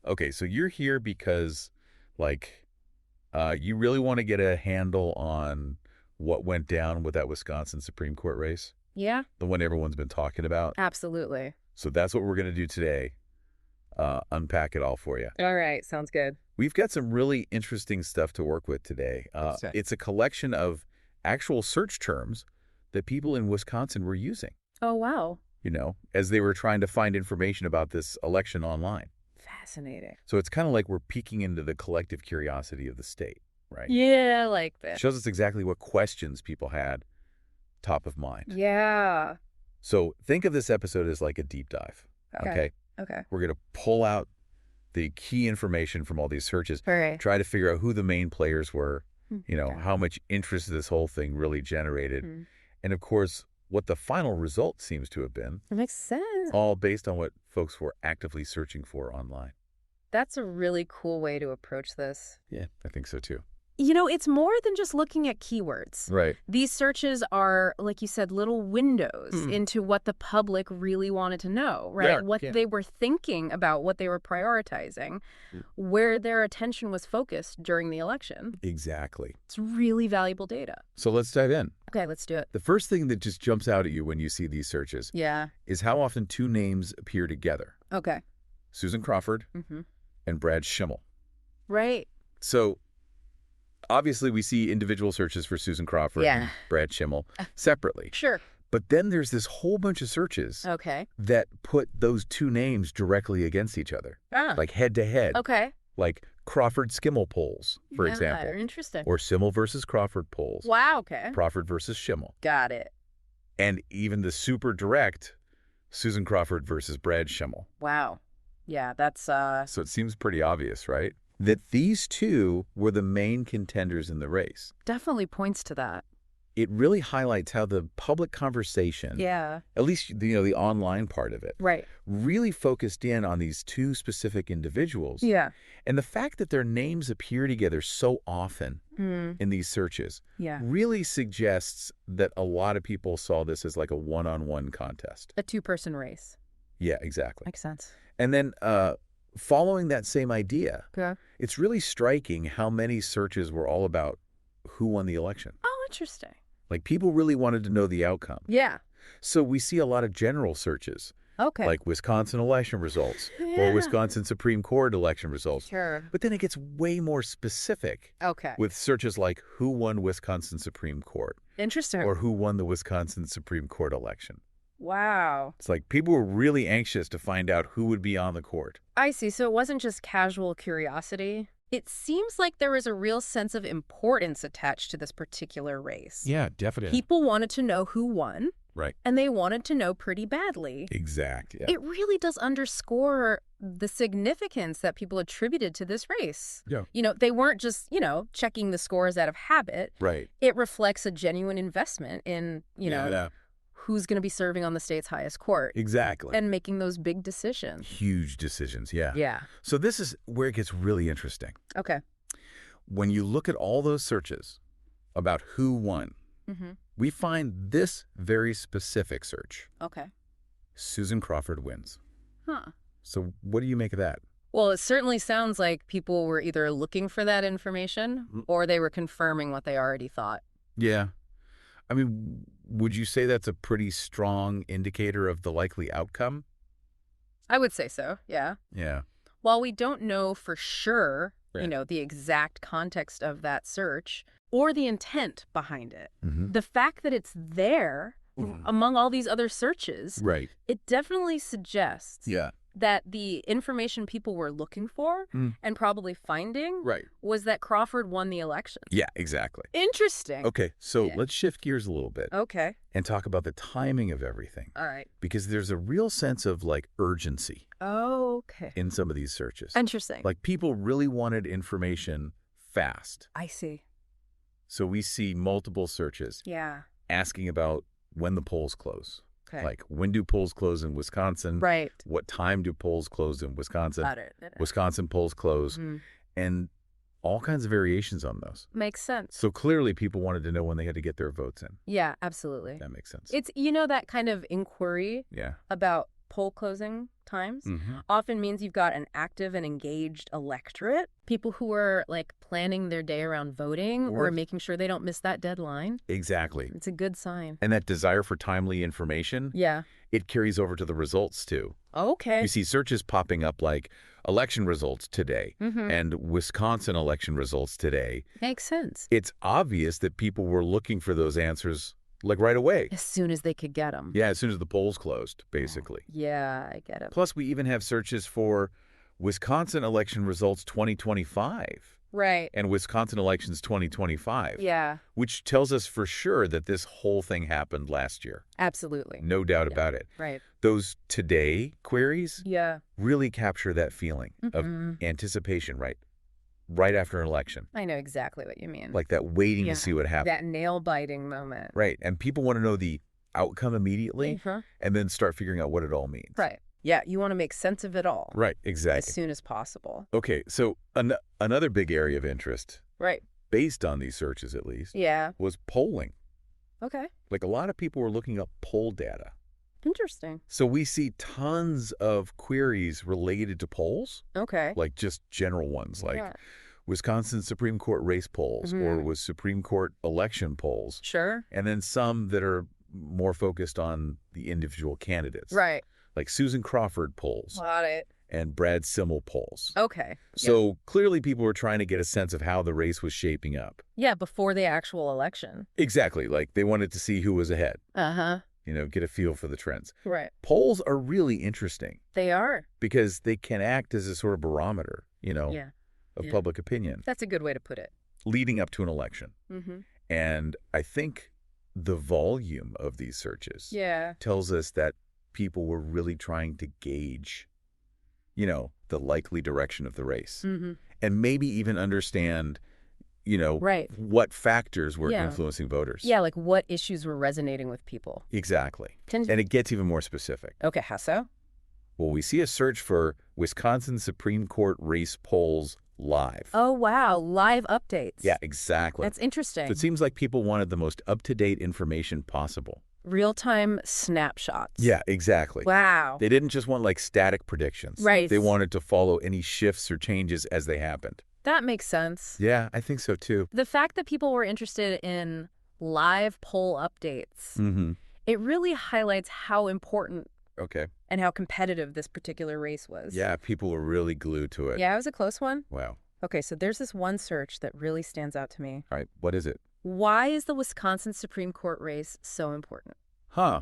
Okay, so you're here because, like, you really want to get a handle on what went down with that Wisconsin Supreme Court race, Yeah, the one everyone's been talking about. absolutely. So that's what we're going to do today, unpack it all for you. All right, sounds good. We've got some really interesting stuff to work with today. It's a collection of actual search terms that people in Wisconsin were using, Oh, wow. as they were trying to find information about this election online. Fascinating. So it's kind of like we're peeking into the collective curiosity of the state, right? Yeah, I like that. Shows us exactly what questions people had top of mind. Yeah. So think of this episode as like a deep dive, okay? Okay. We're going to pull out the key information from all these searches, All right. try to figure out who the main players were, Okay. how much interest this whole thing really generated, and of course, what the final result seems to have been, That makes sense. all based on what folks were actively searching for online. That's a really cool way to approach this. Yeah, I think so too. It's more than just looking at keywords. Right. These searches are, like you said, little windows into what the public really wanted to know, right? Yeah, What they were thinking about, what they were prioritizing, where their attention was focused during the election. Exactly. It's really valuable data. So let's dive in. Okay, let's do it. The first thing that just jumps out at you when you see these searches Yeah. is how often two names appear together. Okay. Susan Crawford and Brad Schimmel. Right. So obviously we see individual searches for Susan Crawford and Brad Schimmel separately. Sure. But then there's this whole bunch of searches Okay. that put those two names directly against each other, like head to head. Okay. Like Crawford Skimmel polls, for Yeah, example. interesting. Or Schimmel versus Crawford polls. Wow, okay. Crawford versus Schimmel. Got it. And even the super direct Susan Crawford versus Brad Schimmel. Wow. Yeah, that's So it seems pretty obvious, right? That these two were the main contenders in the race. definitely points to that. It really highlights how the public conversation, Yeah. at least the online part of it, Right. really focused in on these two specific individuals. Yeah. And the fact that their names appear together so often in these searches Yeah. really suggests that a lot of people saw this as like a one-on-one contest. A two-person race. Yeah, exactly. Makes sense. And then following that same idea, Okay. it's really striking how many searches were all about who won the election. Oh, interesting. Like people really wanted to know the outcome. Yeah. So we see a lot of general searches, Okay. like Wisconsin election results or Wisconsin Supreme Court election results. Sure. But then it gets way more specific Okay. with searches like who won Wisconsin Supreme Court Interesting. or who won the Wisconsin Supreme Court election. Wow. It's like people were really anxious to find out who would be on the court. I see. So it wasn't just casual curiosity. It seems like there was a real sense of importance attached to this particular race. Yeah, definitely. People wanted to know who won, Right. and they wanted to know pretty badly. Exact. Yeah. It really does underscore the significance that people attributed to this race. Yeah. They weren't just, checking the scores out of habit. Right. It reflects a genuine investment in, who's going to be serving on the state's highest court Exactly. and making those big decisions. Huge decisions. Yeah. Yeah. So this is where it gets really interesting. Okay. When you look at all those searches about who won, we find this very specific search. Okay. Susan Crawford wins. Huh. So what do you make of that? Well, it certainly sounds like people were either looking for that information or they were confirming what they already thought. Yeah. I mean, would you say that's a pretty strong indicator of the likely outcome? I would say so, yeah. Yeah. While we don't know for sure, Right. the exact context of that search or the intent behind it, Mm-hmm. the fact that it's there among all these other searches, Right. it definitely suggests Yeah. that the information people were looking for and probably finding Right. was that Crawford won the election. Yeah, exactly. Interesting. Okay, so Yeah. let's shift gears a little bit Okay. and talk about the timing of everything. All right. Because there's a real sense of like urgency Okay. in some of these searches. Interesting. Like people really wanted information fast. I see. So we see multiple searches Yeah. asking about when the polls close. Okay. Like when do polls close in Wisconsin? Right. What time do polls close in Wisconsin? Got it. Wisconsin polls close. And all kinds of variations on those. Makes sense. So clearly people wanted to know when they had to get their votes in. Yeah, absolutely. That makes sense. It's, that kind of inquiry Yeah. about poll closing times Mm-hmm. often means you've got an active and engaged electorate, people who are like planning their day around voting or making sure they don't miss that deadline. Exactly. It's a good sign. And that desire for timely information, Yeah. it carries over to the results too. Okay. You see searches popping up like election results today Mm-hmm. and Wisconsin election results today. Makes sense. It's obvious that people were looking for those answers like right away. As soon as they could get them. Yeah, as soon as the polls closed, basically. Yeah, I get it. Plus, we even have searches for Wisconsin election results 2025 Right. and Wisconsin elections 2025, Yeah, which tells us for sure that this whole thing happened last year. absolutely. No doubt about it. Right. Those today queries Yeah. really capture that feeling of Mhm. anticipation, right? Right after an election. I know exactly what you mean. Like that waiting Yeah. to see what happens. That nail-biting moment. Right. And people want to know the outcome immediately Uh-huh. and then start figuring out what it all means. Right. Yeah, you want to make sense of it all Right. as Exactly. soon as possible. Okay. So another big area of interest, Right. based on these searches at least, Yeah. was polling. Okay. Like a lot of people were looking up poll data. Interesting. So we see tons of queries related to polls, Okay. like just general ones like Yeah. Wisconsin Supreme Court race polls or with Supreme Court election polls. Sure. And then some that are more focused on the individual candidates. Right. Like Susan Crawford polls Got it. and Brad Simmel polls. Okay. So clearly people were trying to get a sense of how the race was shaping up. Yeah, before the actual election. Exactly. Like they wanted to see who was ahead, Uh-huh. get a feel for the trends. Right. Polls are really interesting They are. because they can act as a sort of barometer, Yeah. of Yeah. public opinion That's a good way to put it. leading up to an election. Mm-hmm. And I think the volume of these searches Yeah. tells us that people were really trying to gauge, the likely direction of the race Mm-hmm. and maybe even understand, Right. what factors were Yeah. influencing voters. Yeah, like what issues were resonating with people. Exactly. Can- And it gets even more specific. Okay, how so? Well, we see a search for Wisconsin Supreme Court race polls live. Oh, wow. Live updates. Yeah, exactly. That's interesting. So it seems like people wanted the most up-to-date information possible. Real-time snapshots. Yeah, exactly. Wow. They didn't just want like static predictions. Right. They wanted to follow any shifts or changes as they happened. That makes sense. Yeah, I think so too. The fact that people were interested in live poll updates, Mm-hmm. it really highlights how important Okay. and how competitive this particular race was. Yeah, people were really glued to it. Yeah, it was a close one. Wow. Okay, so there's this one search that really stands out to me. All right, what is it? Why is the Wisconsin Supreme Court race so important? Huh.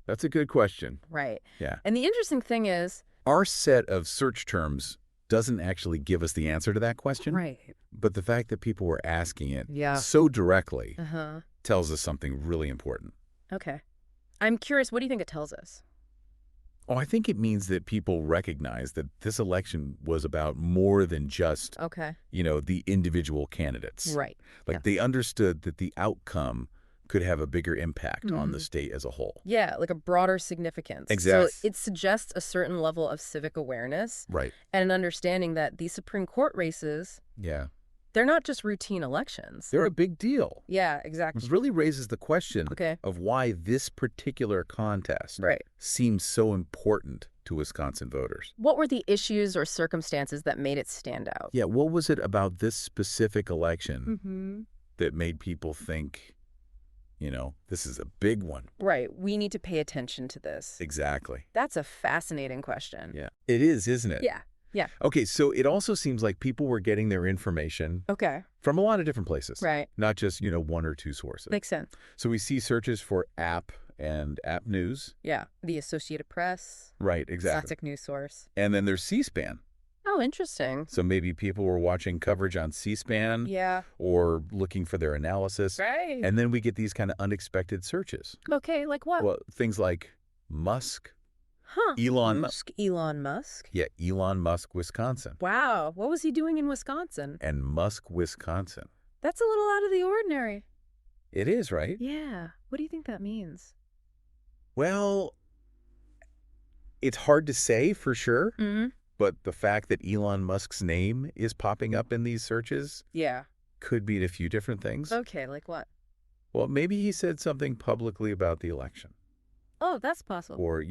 That's a good question. Right. Yeah. And the interesting thing is... Our set of search terms doesn't actually give us the answer to that question. Right. But the fact that people were asking it Yeah. so directly Uh-huh. tells us something really important. Okay. I'm curious, what do you think it tells us? Oh, I think it means that people recognize that this election was about more than just, Okay. the individual candidates. Right. Like Yeah. they understood that the outcome could have a bigger impact on the state as a whole. Yeah, like a broader significance. Exactly. So it suggests a certain level of civic awareness Right. and an understanding that these Supreme Court races, Yeah. they're not just routine elections. They're a big deal. Yeah, exactly. It really raises the question Okay. of why this particular contest Right. seems so important to Wisconsin voters. What were the issues or circumstances that made it stand out? Yeah, what was it about this specific election Mm-hmm. that made people think, this is a big one? Right. We need to pay attention to this. Exactly. That's a fascinating question. Yeah. It is, isn't it? Yeah. Yeah. Okay, so it also seems like people were getting their information Okay. from a lot of different places. Right. Not just, one or two sources. Makes sense. So we see searches for app and app news. Yeah. The Associated Press. Right, exactly. Classic news source. And then there's C-SPAN. Oh, interesting. So maybe people were watching coverage on C-SPAN Yeah. or looking for their analysis. Right. And then we get these kind of unexpected searches. Okay, like what? Well, things like Musk, Huh. Elon Musk. Elon Musk? Yeah, Elon Musk, Wisconsin. Wow. What was he doing in Wisconsin? And Musk, Wisconsin. That's a little out of the ordinary. It is, right? Yeah. What do you think that means? Well, it's hard to say for sure, Mm-hmm. but the fact that Elon Musk's name is popping up in these searches Yeah. could mean a few different things. Okay, like what? Well, maybe he said something publicly about the election. Oh, that's possible. or,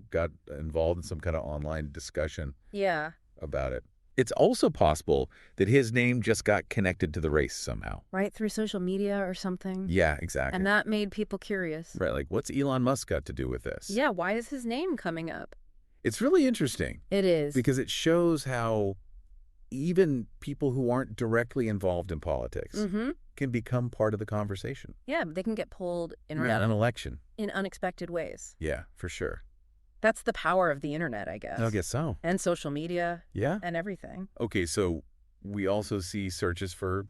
got involved in some kind of online discussion Yeah. about it. It's also possible that his name just got connected to the race somehow. Right, through social media or something. Yeah, exactly. And that made people curious. Right, like what's Elon Musk got to do with this? Yeah, why is his name coming up? It's really interesting It is. because it shows how even people who aren't directly involved in politics can become part of the conversation. Yeah, they can get pulled in an election. in unexpected ways. Yeah, for sure. That's the power of the internet, I guess. I guess so. And social media. Yeah. And everything. Okay, so we also see searches for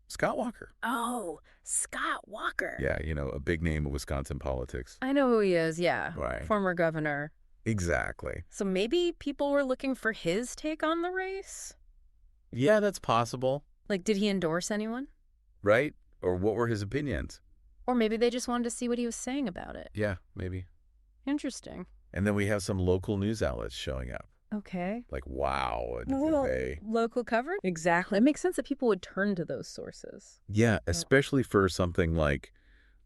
Scott Walker. Oh, Scott Walker. Yeah, a big name of Wisconsin politics. I know who he is, yeah. Right. Former governor. Exactly. So maybe people were looking for his take on the race? Yeah, that's possible. Like, did he endorse anyone? Right? Or what were his opinions? Or maybe they just wanted to see what he was saying about it. Yeah, maybe. Interesting. And then we have some local news outlets showing up. Okay. Like, wow. Local coverage? Exactly. It makes sense that people would turn to those sources. Yeah, especially for something like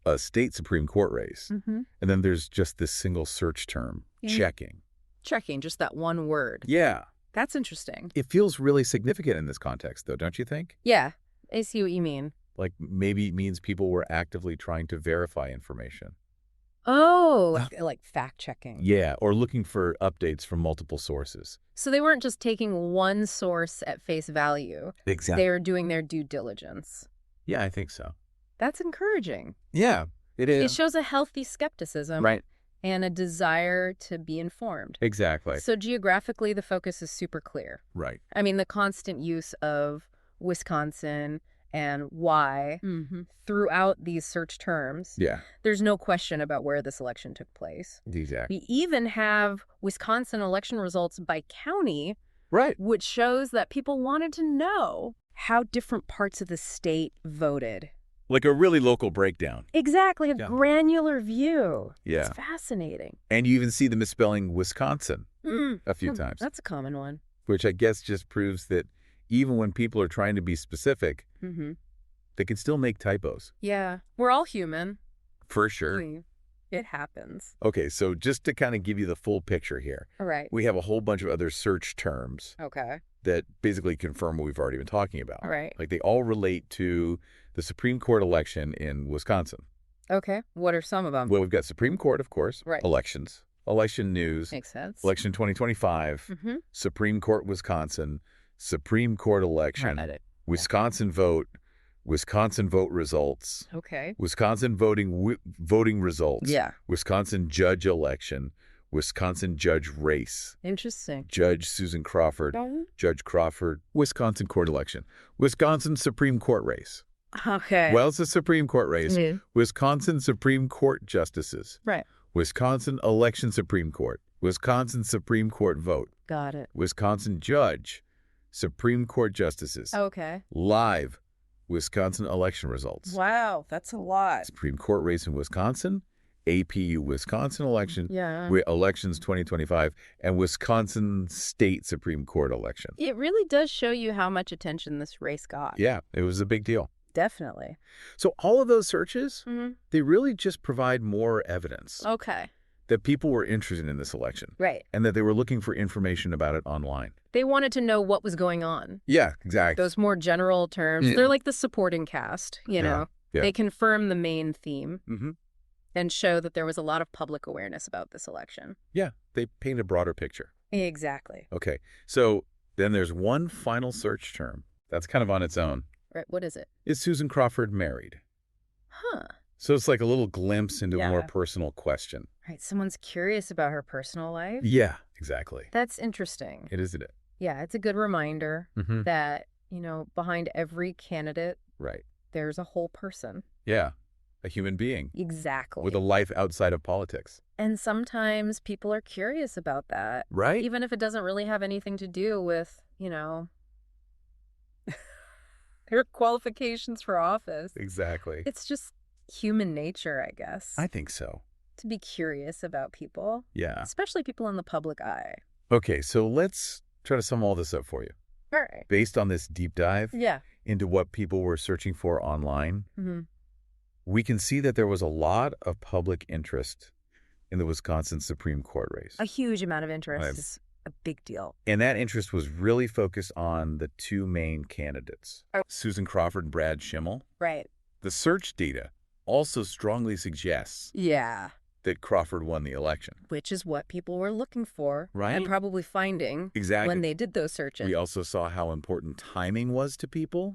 a state Supreme Court race. And then there's just this single search term, checking. Checking, just that one word. Yeah. That's interesting. It feels really significant in this context, though, don't you think? Yeah, I see what you mean. Like, maybe it means people were actively trying to verify information. Oh, like fact-checking. Yeah, or looking for updates from multiple sources. So they weren't just taking one source at face value. Exactly. They were doing their due diligence. Yeah, I think so. That's encouraging. Yeah, it is. It shows a healthy skepticism. Right. And a desire to be informed. Exactly. So geographically, the focus is super clear. Right. I mean, the constant use of Wisconsin and why throughout these search terms. Yeah. There's no question about where this election took place. Exactly. We even have Wisconsin election results by county, right, which shows that people wanted to know how different parts of the state voted. Like a really local breakdown. Exactly, a granular view. Yeah. It's fascinating. And you even see the misspelling Wisconsin a few times. That's a common one. Which I guess just proves that even when people are trying to be specific, they can still make typos. Yeah, we're all human. For sure. It happens. Okay, so just to kind of give you the full picture here. All right. We have a whole bunch of other search terms. Okay. That basically confirm what we've already been talking about. All right. Like they all relate to the Supreme Court election in Wisconsin. Okay. What are some of them? Well, we've got Supreme Court, of course. Right. Elections. Election news. Makes sense. Election 2025. Supreme Court, Wisconsin. Supreme Court election. Wisconsin vote. Wisconsin vote results. Okay. Wisconsin voting results. Yeah. Wisconsin judge election. Wisconsin judge race. Interesting. Judge Susan Crawford. Judge Crawford. Wisconsin court election. Wisconsin Supreme Court race. Okay. Well, it's a Supreme Court race. Wisconsin Supreme Court justices. Right. Wisconsin election Supreme Court. Wisconsin Supreme Court vote. Got it. Wisconsin judge. Supreme Court justices. Okay. Live. Wisconsin election results. Wow, that's a lot. Supreme Court race in Wisconsin. APU Wisconsin election, elections 2025, and Wisconsin State Supreme Court election. It really does show you how much attention this race got. Yeah, it was a big deal. Definitely. So all of those searches, they really just provide more evidence. Okay. That people were interested in this election. Right. And that they were looking for information about it online. They wanted to know what was going on. Yeah, exactly. Those more general terms, they're like the supporting cast, you know. Yeah. They confirm the main theme. And show that there was a lot of public awareness about this election. Yeah, they paint a broader picture. Exactly. Okay, so then there's one final search term that's kind of on its own. Right, what is it? Is Susan Crawford married? Huh. So it's like a little glimpse into a more personal question. Right, someone's curious about her personal life? Yeah, exactly. That's interesting. It is, isn't it? Yeah, it's a good reminder that, behind every candidate, there's a whole person. Yeah. A human being. Exactly. With a life outside of politics. And sometimes people are curious about that. Right. Even if it doesn't really have anything to do with, their qualifications for office. Exactly. It's just human nature, I guess. I think so. To be curious about people. Yeah. Especially people in the public eye. Okay, so let's try to sum all this up for you. All right. Based on this deep dive into what people were searching for online, we can see that there was a lot of public interest in the Wisconsin Supreme Court race. A huge amount of interest Right. is a big deal. And that interest was really focused on the two main candidates, Susan Crawford and Brad Schimmel. Right. The search data also strongly suggests Yeah. that Crawford won the election. Which is what people were looking for. Right. And probably finding Exactly. when they did those searches. We also saw how important timing was to people,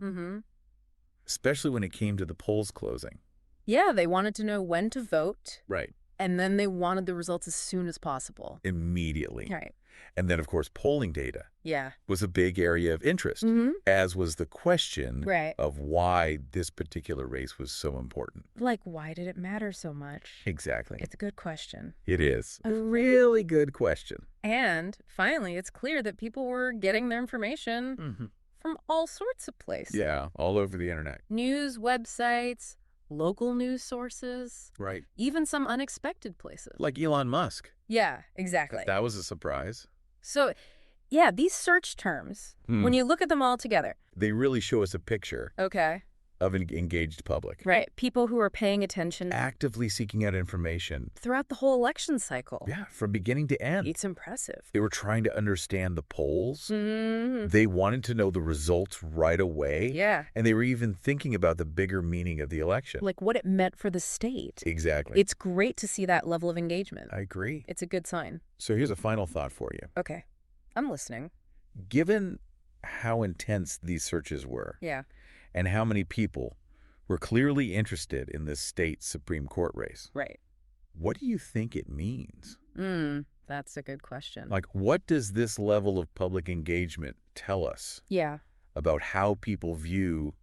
especially when it came to the polls closing. Yeah, they wanted to know when to vote. Right. And then they wanted the results as soon as possible. Immediately. Right. And then, of course, polling data Yeah. was a big area of interest, as was the question of why this particular race was so important. Like, why did it matter so much? Exactly. It's a good question. It is. A really good question. And finally, it's clear that people were getting their information from all sorts of places. Yeah, all over the internet. News websites, local news sources. Right. Even some unexpected places. Like Elon Musk. Yeah, exactly. That was a surprise. So, yeah, these search terms, when you look at them all together. They really show us a picture of an engaged public. Right. People who are paying attention. Actively seeking out information. Throughout the whole election cycle. Yeah, from beginning to end. It's impressive. They were trying to understand the polls. They wanted to know the results right away. Yeah. And they were even thinking about the bigger meaning of the election. Like what it meant for the state. Exactly. It's great to see that level of engagement. I agree. It's a good sign. So here's a final thought for you. Okay. I'm listening. Given how intense these searches were. Yeah. And how many people were clearly interested in this state Supreme Court race. Right. What do you think it means? That's a good question. Like, what does this level of public engagement tell us about how people view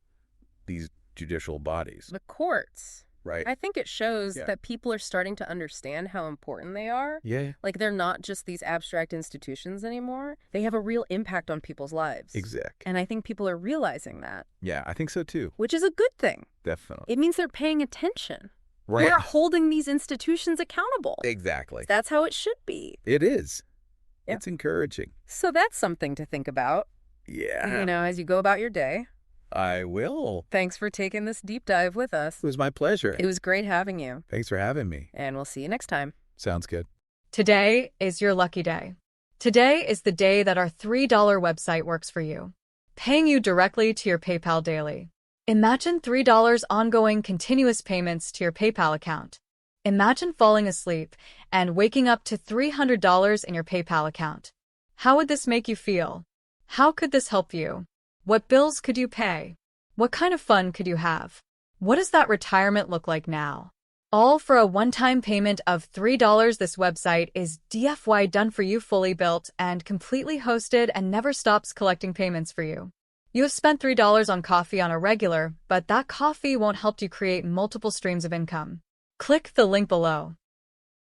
these judicial bodies? The courts. Right. I think it shows that people are starting to understand how important they are. Yeah. Like they're not just these abstract institutions anymore. They have a real impact on people's lives. Exactly. And I think people are realizing that. Yeah, I think so too. Which is a good thing. Definitely. It means they're paying attention. Right. We're holding these institutions accountable. Exactly. That's how it should be. It is. Yeah. It's encouraging. So that's something to think about. Yeah. You know, as you go about your day. I will. Thanks for taking this deep dive with us. It was my pleasure. It was great having you. Thanks for having me. And we'll see you next time. Sounds good. Today is your lucky day. Today is the day that our $3 website works for you, paying you directly to your PayPal daily. Imagine $3 ongoing continuous payments to your PayPal account. Imagine falling asleep and waking up to $300 in your PayPal account. How would this make you feel? How could this help you? What bills could you pay? What kind of fun could you have? What does that retirement look like now? All for a one-time payment of $3. This website is DFY done for you, fully built and completely hosted, and never stops collecting payments for you. You have spent $3 on coffee on a regular, but that coffee won't help you create multiple streams of income. Click the link below.